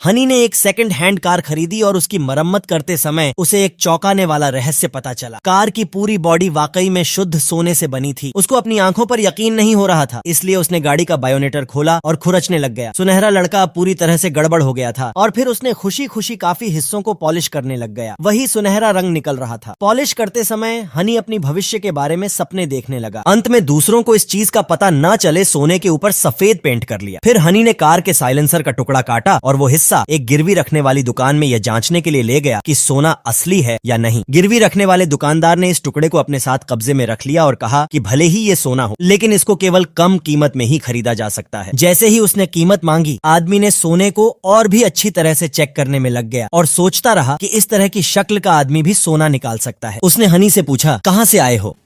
हनी ने एक second hand car खरीदी और उसकी मरम्मत करते समय उसे एक चौंकाने वाला रहस्य पता चला। कार की पूरी बॉडी वाकई में शुद्ध सोने से बनी थी। उसको अपनी आंखों पर यकीन नहीं हो रहा था, इसलिए उसने गाड़ी का बायोनेटर खोला और खुरचने लग गया। सुनहरा लड़का अब पूरी तरह से गड़बड़ हो गया था और फिर उसने खुशी खुशी काफी हिस्सों को पॉलिश करने लग गया। वही सुनहरा रंग निकल रहा था। पॉलिश करते समय हनी अपनी भविष्य के बारे में सपने देखने लगा। अंत में दूसरों को इस चीज का पता न चले सोने के ऊपर सफेद पेंट कर लिया। फिर हनी ने कार के साइलेंसर का टुकड़ा काटा और वो हिस्सा एक गिरवी रखने वाली दुकान में यह जांचने के लिए ले गया कि सोना असली है या नहीं। गिरवी रखने वाले दुकानदार ने इस टुकड़े को अपने साथ कब्जे में रख लिया और कहा कि भले ही ये सोना हो, लेकिन इसको केवल कम कीमत में ही खरीदा जा सकता है। जैसे ही उसने कीमत मांगी, आदमी ने सोने को और भी अच्छी तरह से चेक करने में लग गया और सोचता रहा कि इस तरह की शक्ल का आदमी भी सोना निकाल सकता है। उसने हनी से पूछा, कहाँ से आए हो?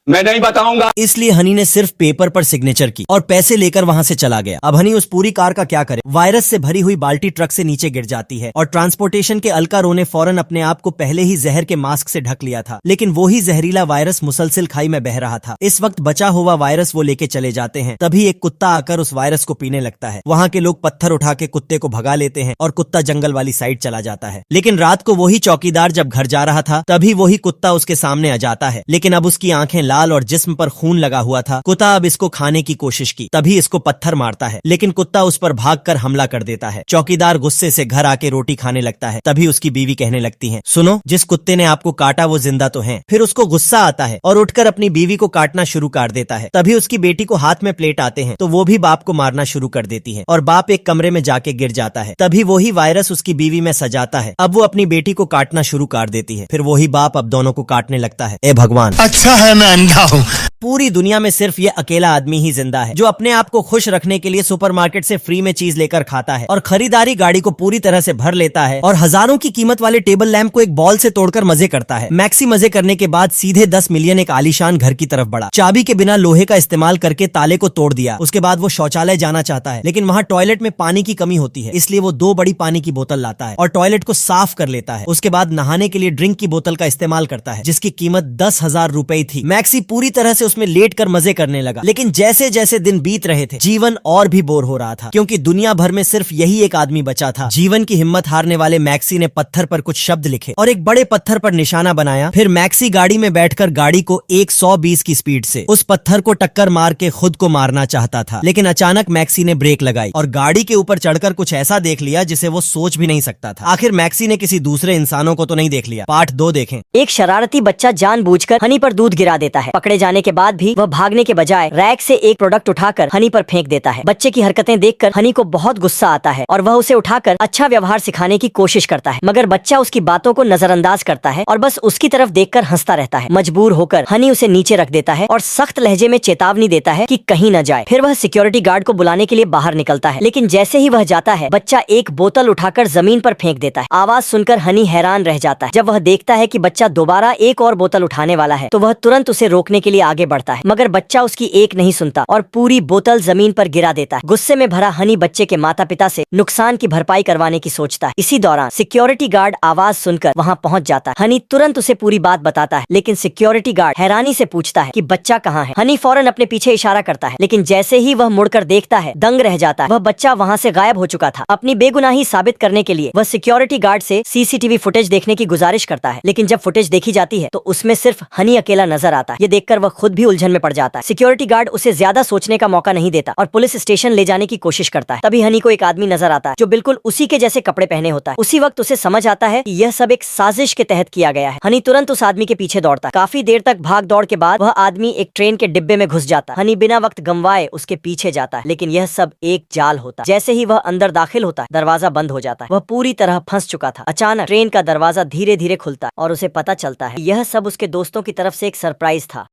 मैं नहीं बताऊंगा। इसलिए हनी ने सिर्फ पेपर पर सिग्नेचर की और पैसे लेकर वहां से चला गया। अब हनी उस पूरी कार का क्या करे? वायरस से भरी हुई बाल्टी ट्रक से नीचे गिर जाती है और ट्रांसपोर्टेशन के अलकारों ने फौरन अपने आप को पहले ही जहर के मास्क से ढक लिया था, लेकिन वो ही जहरीला वायरस मुसलसिल खाई में बह रहा था। इस वक्त बचा हुआ वायरस वो लेके चले जाते हैं। तभी एक कुत्ता आकर उस वायरस को पीने लगता है। वहाँ के लोग पत्थर उठा के कुत्ते को भगा लेते हैं और कुत्ता जंगल वाली साइड चला जाता है। लेकिन रात को वही चौकीदार जब घर जा रहा था, तभी वही कुत्ता उसके सामने आ जाता है, लेकिन अब उसकी आंखें लाल और जिस्म पर खून लगा हुआ था। कुत्ता अब इसको खाने की कोशिश की, तभी इसको पत्थर मारता है, लेकिन कुत्ता उस पर भागकर हमला कर देता है। चौकीदार गुस्से से घर आके रोटी खाने लगता है। तभी उसकी बीवी कहने लगती है, सुनो, जिस कुत्ते ने आपको काटा वो जिंदा तो है। फिर उसको गुस्सा आता है और उठकर अपनी बीवी को काटना शुरू कर देता है। तभी उसकी बेटी को हाथ में प्लेट आते हैं, तो वो भी बाप को मारना शुरू कर देती है और बाप एक कमरे में जाके गिर जाता है। तभी वही वायरस उसकी बीवी में सजाता है। अब वो अपनी बेटी को काटना शुरू कर देती है। फिर वही बाप अब दोनों को काटने लगता है। ए भगवान, अच्छा है मैं अंधा हूँ। पूरी दुनिया में सिर्फ ये अकेला आदमी ही जिंदा है जो अपने आप को खुश रखने के लिए सुपरमार्केट से फ्री में चीज लेकर खाता है और खरीदारी गाड़ी को पूरी तरह से भर लेता है और हजारों की कीमत वाले टेबल लैंप को एक बॉल से तोड़कर मजे करता है। मैक्सी मजे करने के बाद सीधे 10 मिलियन एक आलीशान घर की तरफ बढ़ा। चाबी के बिना लोहे का इस्तेमाल करके ताले को तोड़ दिया। उसके बाद वो शौचालय जाना चाहता है, लेकिन वहाँ टॉयलेट में पानी की कमी होती है, इसलिए वो 2 बड़ी पानी की बोतल लाता है और टॉयलेट को साफ कर लेता है। उसके बाद नहाने के लिए ड्रिंक की बोतल का इस्तेमाल करता है, जिसकी कीमत 10,000 रुपए थी। मैक्सी पूरी तरह से उसमें लेट कर मजे करने लगा, लेकिन जैसे जैसे दिन बीत रहे थे, जीवन और भी बोर हो रहा था, क्योंकि दुनिया भर में सिर्फ यही एक आदमी बचा था। जीवन की हिम्मत हारने वाले मैक्सी ने पत्थर पर कुछ शब्द लिखे और एक बड़े पत्थर पर निशाना बनाया। फिर मैक्सी गाड़ी में बैठकर गाड़ी को 120 की स्पीड से उस पत्थर को टक्कर मार के खुद को मारना चाहता था, लेकिन अचानक मैक्सी ने ब्रेक लगाई और गाड़ी के ऊपर चढ़कर कुछ ऐसा देख लिया जिसे वो सोच भी नहीं सकता था। आखिर मैक्सी ने किसी दूसरे इंसानों को तो नहीं देख लिया। पार्ट 2 देखें। एक शरारती बच्चा जानबूझकर हनी पर दूध गिरा देता है। पकड़े जाने के बाद भी वह भागने के बजाय रैक से एक प्रोडक्ट उठाकर हनी पर फेंक देता है। बच्चे की हरकतें देखकर हनी को बहुत गुस्सा आता है और वह उसे उठाकर अच्छा व्यवहार सिखाने की कोशिश करता है, मगर बच्चा उसकी बातों को नजरअंदाज करता है और बस उसकी तरफ देखकर हंसता रहता है। मजबूर होकर हनी उसे नीचे रख देता है और सख्त लहजे में चेतावनी देता है कि कहीं न जाए। फिर वह सिक्योरिटी गार्ड को बुलाने के लिए बाहर निकलता है, लेकिन जैसे ही वह जाता है, बच्चा एक बोतल उठाकर जमीन पर फेंक देता है। आवाज सुनकर हनी हैरान रह जाता है। जब वह देखता है कि बच्चा दोबारा एक और बोतल उठाने वाला है, तो वह तुरंत उसे रोकने के लिए आगे बढ़ता है, मगर बच्चा उसकी एक नहीं सुनता और पूरी बोतल जमीन पर गिरा देता है। गुस्से में भरा हनी बच्चे के माता पिता से नुकसान की भरपाई करवाने की सोचता है। इसी दौरान सिक्योरिटी गार्ड आवाज सुनकर वहां पहुंच जाता है। हनी तुरंत उसे पूरी बात बताता है, लेकिन सिक्योरिटी गार्ड हैरानी से पूछता है कि बच्चा कहाँ है। हनी फौरन अपने पीछे इशारा करता है, लेकिन जैसे ही वह मुड़कर देखता है, दंग रह जाता है। वह बच्चा वहाँ से गायब हो चुका था। अपनी बेगुनाही साबित करने के लिए वह सिक्योरिटी गार्ड से सीसीटीवी फुटेज देखने की गुजारिश करता है, लेकिन जब फुटेज देखी जाती है तो उसमें सिर्फ हनी अकेला नजर आता है। ये देखकर वह खुद भी उलझन में पड़ जाता है। सिक्योरिटी गार्ड उसे ज्यादा सोचने का मौका नहीं देता और पुलिस स्टेशन ले जाने की कोशिश करता है। तभी हनी को एक आदमी नजर आता है जो बिल्कुल उसी के जैसे कपड़े पहने होता है। उसी वक्त उसे समझ आता है कि यह सब एक साजिश के तहत किया गया है। हनी तुरंत उस आदमी के पीछे दौड़ता है। काफी देर तक भाग दौड़ के बाद वह आदमी एक ट्रेन के डिब्बे में घुस जाता है। हनी बिना वक्त गंवाए उसके पीछे जाता है, लेकिन यह सब एक जाल होता है। जैसे ही वह अंदर दाखिल होता है, दरवाजा बंद हो जाता है। वह पूरी तरह फंस चुका था। अचानक ट्रेन का दरवाजा धीरे धीरे खुलता है और उसे पता चलता है यह सब उसके दोस्तों की तरफ से एक सरप्राइज था।